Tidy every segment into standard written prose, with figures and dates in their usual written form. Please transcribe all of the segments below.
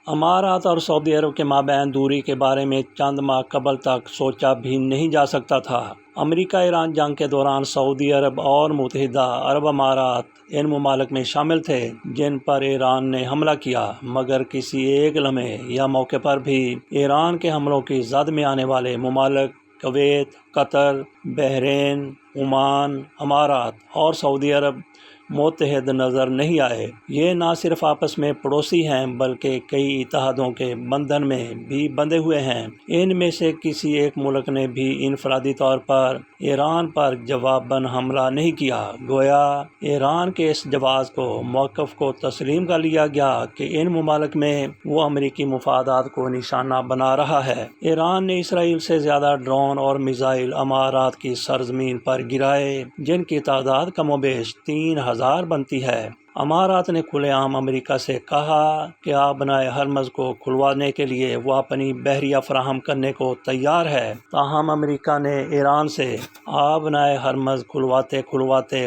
امارات اور سعودی عرب کے مابین دوری کے بارے میں چند ماہ قبل تک سوچا بھی نہیں جا سکتا تھا۔ امریکہ ایران جنگ کے دوران سعودی عرب اور متحدہ عرب امارات ان ممالک میں شامل تھے جن پر ایران نے حملہ کیا، مگر کسی ایک لمحے یا موقع پر بھی ایران کے حملوں کی زد میں آنے والے ممالک کویت، قطر، بحرین، عمان، امارات اور سعودی عرب متحد نظر نہیں آئے۔ یہ نہ صرف آپس میں پڑوسی ہیں بلکہ کئی اتحادوں کے بندھن میں بھی بندھے ہوئے ہیں۔ ان میں سے کسی ایک ملک نے بھی انفرادی طور پر ایران پر جواباً حملہ نہیں کیا، گویا ایران کے اس جواز کو موقف کو تسلیم کر لیا گیا کہ ان ممالک میں وہ امریکی مفادات کو نشانہ بنا رہا ہے۔ ایران نے اسرائیل سے زیادہ ڈرون اور میزائل امارات کی سرزمین پر گرائے جن کی تعداد کم و بیش 3000 بنتی ہے۔ امارات نے کھلے عام امریکہ سے کہا کہ آبنائے ہرمز کو کھلوانے کے لیے وہ اپنی بحریہ فراہم کرنے کو تیار ہے، تاہم امریکہ نے ایران سے آبنائے ہرمز کھلواتے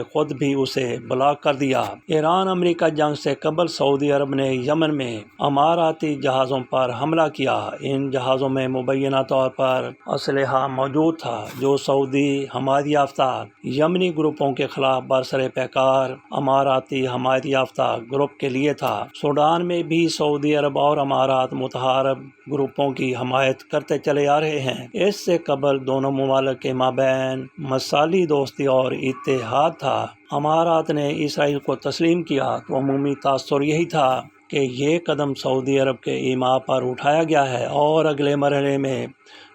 خود بھی اسے بلاک کر دیا۔ ایران امریکہ جنگ سے قبل سعودی عرب نے یمن میں اماراتی جہازوں پر حملہ کیا۔ ان جہازوں میں مبینہ طور پر اسلحہ موجود تھا جو سعودی حمایت یافتہ یمنی گروپوں کے خلاف برسر پیکار اماراتی حمایت یافتہ گروپ کے لیے تھا۔ سوڈان میں بھی سعودی عرب اور امارات متحارب گروپوں کی حمایت کرتے چلے آ رہے ہیں۔ اس سے قبل دونوں ممالک کے مابین مثالی دوستی اور اتحاد تھا۔ امارات نے اسرائیل کو تسلیم کیا تو عمومی تاثر یہی تھا کہ یہ قدم سعودی عرب کے ایما پر اٹھایا گیا ہے اور اگلے مرحلے میں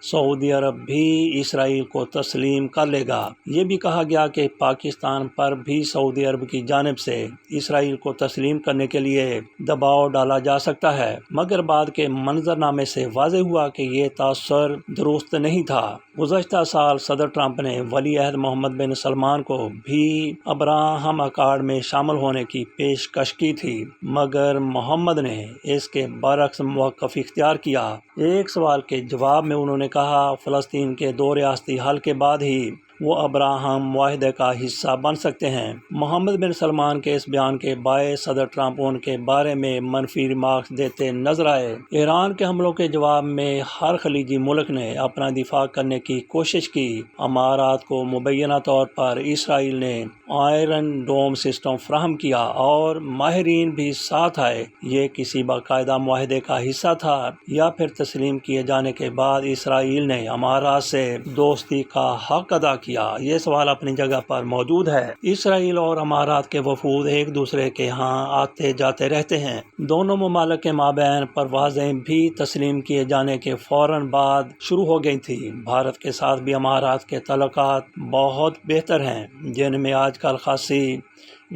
سعودی عرب بھی اسرائیل کو تسلیم کر لے گا۔ یہ بھی کہا گیا کہ پاکستان پر بھی سعودی عرب کی جانب سے اسرائیل کو تسلیم کرنے کے لیے دباؤ ڈالا جا سکتا ہے، مگر بعد کے منظرنامے سے واضح ہوا کہ یہ تاثر درست نہیں تھا۔ گزشتہ سال صدر ٹرمپ نے ولی عہد محمد بن سلمان کو بھی ابراہم اکارڈ میں شامل ہونے کی پیشکش کی تھی، مگر محمد نے اس کے برعکس موقف اختیار کیا۔ ایک سوال کے جواب میں انہوں نے کہا فلسطین کے 2 ریاستی حل کے بعد ہی وہ ابراہم معاہدے کا حصہ بن سکتے ہیں۔ محمد بن سلمان کے اس بیان کے باعث صدر ٹرمپ ان کے بارے میں منفی ریمارکس دیتے نظر آئے۔ ایران کے حملوں کے جواب میں ہر خلیجی ملک نے اپنا دفاع کرنے کی کوشش کی۔ امارات کو مبینہ طور پر اسرائیل نے آئرن ڈوم سسٹم فراہم کیا اور ماہرین بھی ساتھ آئے۔ یہ کسی باقاعدہ معاہدے کا حصہ تھا یا پھر تسلیم کیے جانے کے بعد اسرائیل نے امارات سے دوستی کا حق ادا کیا؟ یہ سوال اپنی جگہ پر موجود ہے۔ اسرائیل اور امارات کے وفود ایک دوسرے کے ہاں آتے جاتے رہتے ہیں۔ دونوں ممالک کے مابین پروازیں بھی تسلیم کیے جانے کے فوراً بعد شروع ہو گئی تھی۔ بھارت کے ساتھ بھی امارات کے تعلقات بہت بہتر ہیں، جن میں آج کل خاصی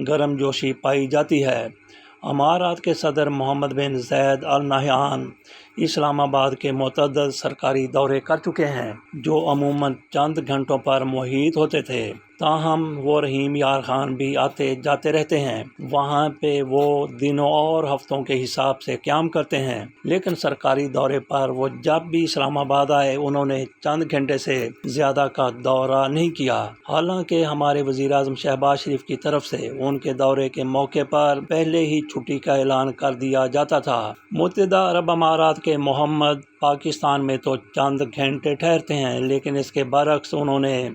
گرم جوشی پائی جاتی ہے۔ امارات کے صدر محمد بن زاید آل نہیان اسلام آباد کے متعدد سرکاری دورے کر چکے ہیں جو عموماً چند گھنٹوں پر محیط ہوتے تھے، تاہم وہ رحیم یار خان بھی آتے جاتے رہتے ہیں۔ وہاں پہ وہ دنوں اور ہفتوں کے حساب سے قیام کرتے ہیں، لیکن سرکاری دورے پر وہ جب بھی اسلام آباد آئے انہوں نے چند گھنٹے سے زیادہ کا دورہ نہیں کیا، حالانکہ ہمارے وزیر اعظم شہباز شریف کی طرف سے ان کے دورے کے موقع پر پہلے ہی چھٹی کا اعلان کر دیا جاتا تھا۔ متحدہ عرب امارات کے محمد پاکستان میں تو چند گھنٹے ٹھہرتے ہیں، لیکن اس کے برعکس انہوں نے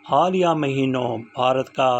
حالیہ مہینوں بھارت کا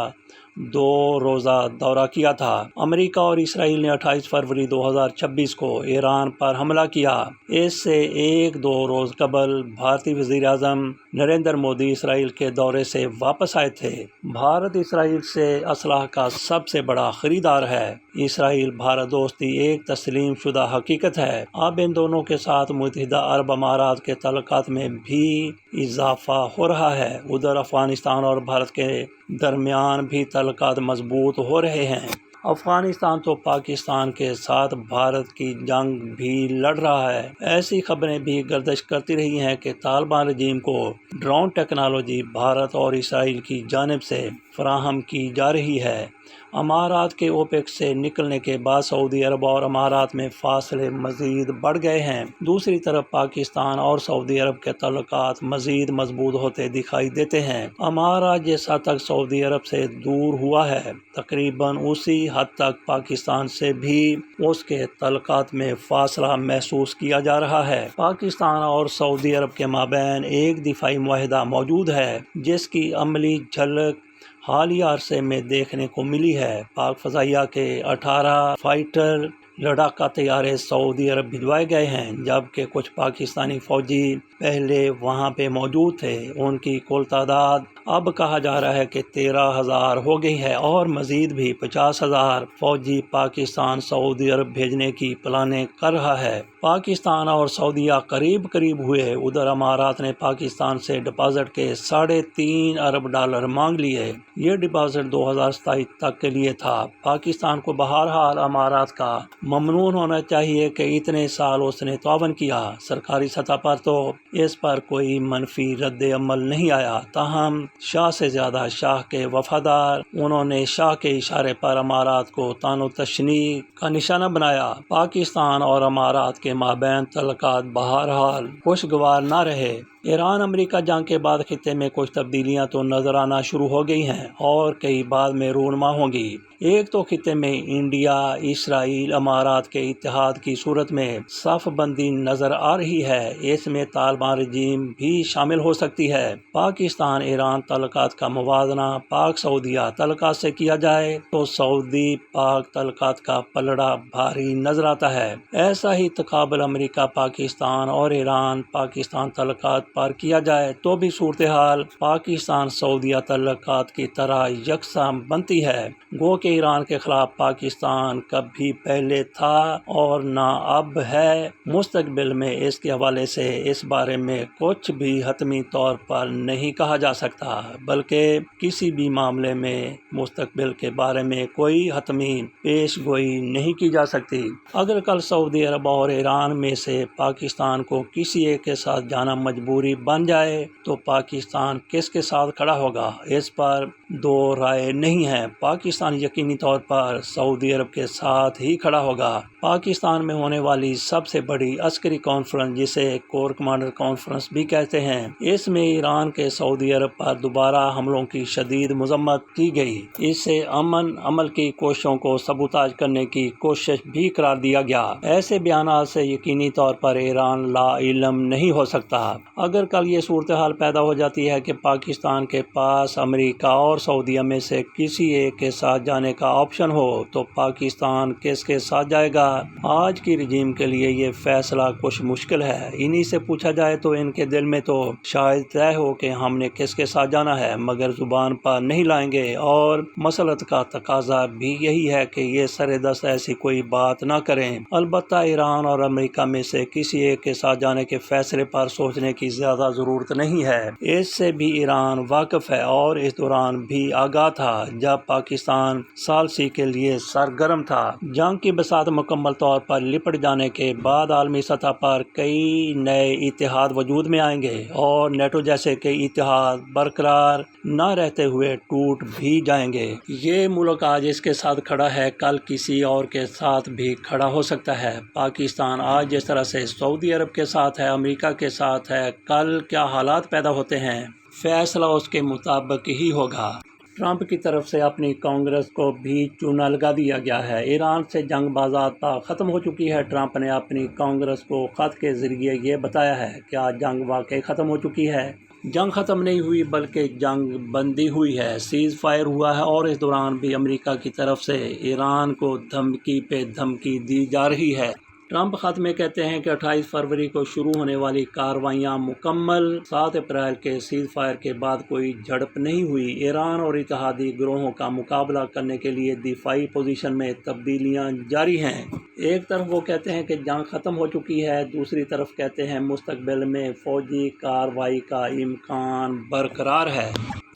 2 روزہ دورہ کیا تھا۔ امریکہ اور اسرائیل نے 28 فروری 2026 کو ایران پر حملہ کیا۔ اس سے 1-2 روز قبل بھارتی وزیر اعظم نریندر مودی اسرائیل کے دورے سے واپس آئے تھے۔ بھارت اسرائیل سے اسلحہ کا سب سے بڑا خریدار ہے۔ اسرائیل بھارت دوستی ایک تسلیم شدہ حقیقت ہے۔ اب ان دونوں کے ساتھ متحدہ عرب امارات کے تعلقات میں بھی اضافہ ہو رہا ہے۔ ادھر افغانستان اور بھارت کے درمیان بھی تعلقات مضبوط ہو رہے ہیں۔ افغانستان تو پاکستان کے ساتھ بھارت کی جنگ بھی لڑ رہا ہے۔ ایسی خبریں بھی گردش کرتی رہی ہیں کہ طالبان رجیم کو ڈرون ٹیکنالوجی بھارت اور اسرائیل کی جانب سے فراہم کی جا رہی ہے۔ امارات کے اوپیک سے نکلنے کے بعد سعودی عرب اور امارات میں فاصلے مزید بڑھ گئے ہیں۔ دوسری طرف پاکستان اور سعودی عرب کے تعلقات مزید مضبوط ہوتے دکھائی دیتے ہیں۔ امارات جس حد تک سعودی عرب سے دور ہوا ہے، تقریباً اسی حد تک پاکستان سے بھی اس کے تعلقات میں فاصلہ محسوس کیا جا رہا ہے۔ پاکستان اور سعودی عرب کے مابین ایک دفاعی معاہدہ موجود ہے جس کی عملی جھلک حالیہ عرصے میں دیکھنے کو ملی ہے۔ پاک فضائیہ کے 18 فائٹر لڑاکا طیارے سعودی عرب بھجوائے گئے ہیں، جبکہ کچھ پاکستانی فوجی پہلے وہاں پہ موجود تھے۔ ان کی کل تعداد اب کہا جا رہا ہے کہ 13,000 ہو گئی ہے اور مزید بھی 50,000 فوجی پاکستان سعودی عرب بھیجنے کی پلاننگ کر رہا ہے۔ پاکستان اور سعودیہ قریب ہوئے۔ ادھر امارات نے پاکستان سے ڈپازٹ کے $3.5 ارب مانگ لیے۔ یہ ڈپازٹ 2027 تک کے لیے تھا۔ پاکستان کو بہرحال امارات کا ممنون ہونا چاہیے کہ اتنے سال اس نے تعاون کیا۔ سرکاری سطح پر تو اس پر کوئی منفی رد عمل نہیں آیا، تاہم شاہ سے زیادہ شاہ کے وفادار، انہوں نے شاہ کے اشارے پر امارات کو طعن و تشنیع کا نشانہ بنایا۔ پاکستان اور امارات کے مابین تعلقات بہرحال خوشگوار نہ رہے۔ ایران امریکہ جنگ کے بعد خطے میں کچھ تبدیلیاں تو نظر آنا شروع ہو گئی ہیں اور کئی بعد میں رونما ہوں گی۔ ایک تو خطے میں انڈیا، اسرائیل، امارات کے اتحاد کی صورت میں صف بندی نظر آ رہی ہے۔ اس میں طالبان رجیم بھی شامل ہو سکتی ہے۔ پاکستان ایران تعلقات کا موازنہ پاک سعودیہ تعلقات سے کیا جائے تو سعودی پاک تعلقات کا پلڑا بھاری نظر آتا ہے۔ ایسا ہی تقابل امریکہ پاکستان اور ایران پاکستان تعلقات پر کیا جائے تو بھی صورتحال پاکستان سعودیہ تعلقات کی طرح یکساں بنتی ہے۔ گو کہ ایران کے خلاف پاکستان کبھی پہلے تھا اور نہ اب ہے۔ مستقبل میں اس کے حوالے سے اس بارے میں کچھ بھی حتمی طور پر نہیں کہا جا سکتا، بلکہ کسی بھی معاملے میں مستقبل کے بارے میں کوئی حتمی پیش گوئی نہیں کی جا سکتی۔ اگر کل سعودی عرب اور ایران میں سے پاکستان کو کسی ایک کے ساتھ جانا مجبوری بن جائے تو پاکستان کس کے ساتھ کھڑا ہوگا، اس پر دو رائے نہیں ہے۔ پاکستان یقینی طور پر سعودی عرب کے ساتھ ہی کھڑا ہوگا۔ پاکستان میں ہونے والی سب سے بڑی عسکری کانفرنس، جسے کور کمانڈر کانفرنس بھی کہتے ہیں، اس میں ایران کے سعودی عرب پر دوبارہ حملوں کی شدید مذمت کی گئی۔ اسے امن عمل کی کوششوں کو سبوتاژ کرنے کی کوشش بھی قرار دیا گیا۔ ایسے بیانات سے یقینی طور پر ایران لا علم نہیں ہو سکتا۔ اگر کل یہ صورتحال پیدا ہو جاتی ہے کہ پاکستان کے پاس امریکہ اور سعودیہ میں سے کسی ایک کے ساتھ جانے کا آپشن ہو تو پاکستان کس کے ساتھ جائے گا؟ آج کی رجیم کے لیے یہ فیصلہ کچھ مشکل ہے۔ انہی سے پوچھا جائے تو ان کے دل میں تو شاید طے ہو کہ ہم نے کس کے ساتھ جانا ہے، مگر زبان پر نہیں لائیں گے، اور مسلط کا تقاضا بھی یہی ہے کہ یہ سر دست ایسی کوئی بات نہ کریں۔ البتہ ایران اور امریکہ میں سے کسی ایک کے ساتھ جانے کے فیصلے پر سوچنے کی زیادہ ضرورت نہیں ہے۔ اس سے بھی ایران واقف ہے اور اس دوران بھی آگاہ تھا جب پاکستان ثالثی کے لیے سرگرم تھا۔ جنگ کی بساط مکمل طور پر لپٹ جانے کے بعد عالمی سطح پر کئی نئے اتحاد وجود میں آئیں گے اور نیٹو جیسے کئی اتحاد برقرار نہ رہتے ہوئے ٹوٹ بھی جائیں گے۔ یہ ملک آج اس کے ساتھ کھڑا ہے، کل کسی اور کے ساتھ بھی کھڑا ہو سکتا ہے۔ پاکستان آج جس طرح سے سعودی عرب کے ساتھ ہے، امریکہ کے ساتھ ہے، کل کیا حالات پیدا ہوتے ہیں، فیصلہ اس کے مطابق ہی ہوگا۔ ٹرمپ کی طرف سے اپنی کانگریس کو بھی چونا لگا دیا گیا ہے۔ ایران سے جنگ باضابطہ ختم ہو چکی ہے۔ ٹرمپ نے اپنی کانگریس کو خط کے ذریعے یہ بتایا ہے۔ کیا جنگ واقعی ختم ہو چکی ہے؟ جنگ ختم نہیں ہوئی بلکہ جنگ بندی ہوئی ہے، سیز فائر ہوا ہے، اور اس دوران بھی امریکہ کی طرف سے ایران کو دھمکی پہ دھمکی دی جا رہی ہے۔ ٹرمپ خط میں کہتے ہیں کہ 28 فروری کو شروع ہونے والی کارروائیاں مکمل۔ 7 اپریل کے سیز فائر کے بعد کوئی جھڑپ نہیں ہوئی۔ ایران اور اتحادی گروہوں کا مقابلہ کرنے کے لیے دفاعی پوزیشن میں تبدیلیاں جاری ہیں۔ ایک طرف وہ کہتے ہیں کہ جنگ ختم ہو چکی ہے، دوسری طرف کہتے ہیں مستقبل میں فوجی کارروائی کا امکان برقرار ہے۔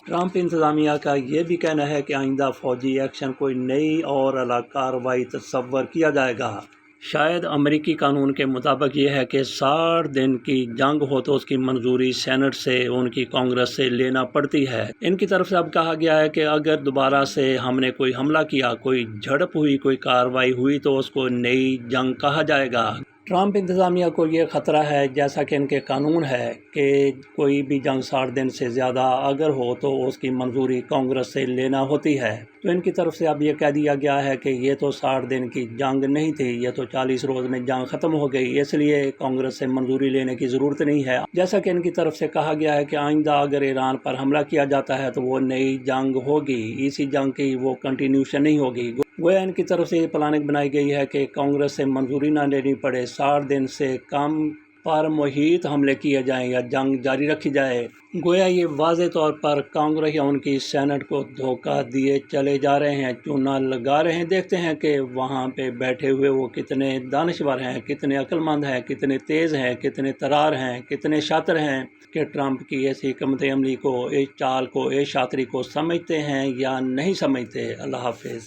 ٹرمپ انتظامیہ کا یہ بھی کہنا ہے کہ آئندہ فوجی ایکشن کوئی نئی اور الگ کارروائی تصور کیا جائے گا۔ شاید امریکی قانون کے مطابق یہ ہے کہ 60 دن کی جنگ ہو تو اس کی منظوری سینٹ سے ان کی کانگریس سے لینا پڑتی ہے۔ ان کی طرف سے اب کہا گیا ہے کہ اگر دوبارہ سے ہم نے کوئی حملہ کیا، کوئی جھڑپ ہوئی، کوئی کارروائی ہوئی تو اس کو نئی جنگ کہا جائے گا۔ ٹرمپ انتظامیہ کو یہ خطرہ ہے، جیسا کہ ان کے قانون ہے، کہ کوئی بھی جنگ 60 دن سے زیادہ اگر ہو تو اس کی منظوری کانگریس سے لینا ہوتی ہے۔ تو ان کی طرف سے اب یہ کہہ دیا گیا ہے کہ یہ تو 60 دن کی جنگ نہیں تھی، یہ تو 40 روز میں جنگ ختم ہو گئی، اس لیے کانگریس سے منظوری لینے کی ضرورت نہیں ہے۔ جیسا کہ ان کی طرف سے کہا گیا ہے کہ آئندہ اگر ایران پر حملہ کیا جاتا ہے تو وہ نئی جنگ ہوگی، اسی جنگ کی وہ کنٹینیوشن نہیں ہوگی۔ گویا ان کی طرف سے یہ پلاننگ بنائی گئی ہے کہ کانگریس سے منظوری نہ لینی پڑے، 60 دن سے کم پر محیط حملے کیے جائیں یا جنگ جاری رکھی جائے۔ گویا یہ واضح طور پر کانگریس یا ان کی سینٹ کو دھوکہ دیے چلے جا رہے ہیں، چونا لگا رہے ہیں۔ دیکھتے ہیں کہ وہاں پہ بیٹھے ہوئے وہ کتنے دانشور ہیں، کتنے عقل مند ہیں، کتنے تیز ہیں، کتنے ترار ہیں، کتنے شاطر ہیں کہ ٹرمپ کی ایسی حکمت عملی کو، اس چال کو، اس شاطری کو سمجھتے ہیں یا نہیں سمجھتے۔ اللہ حافظ۔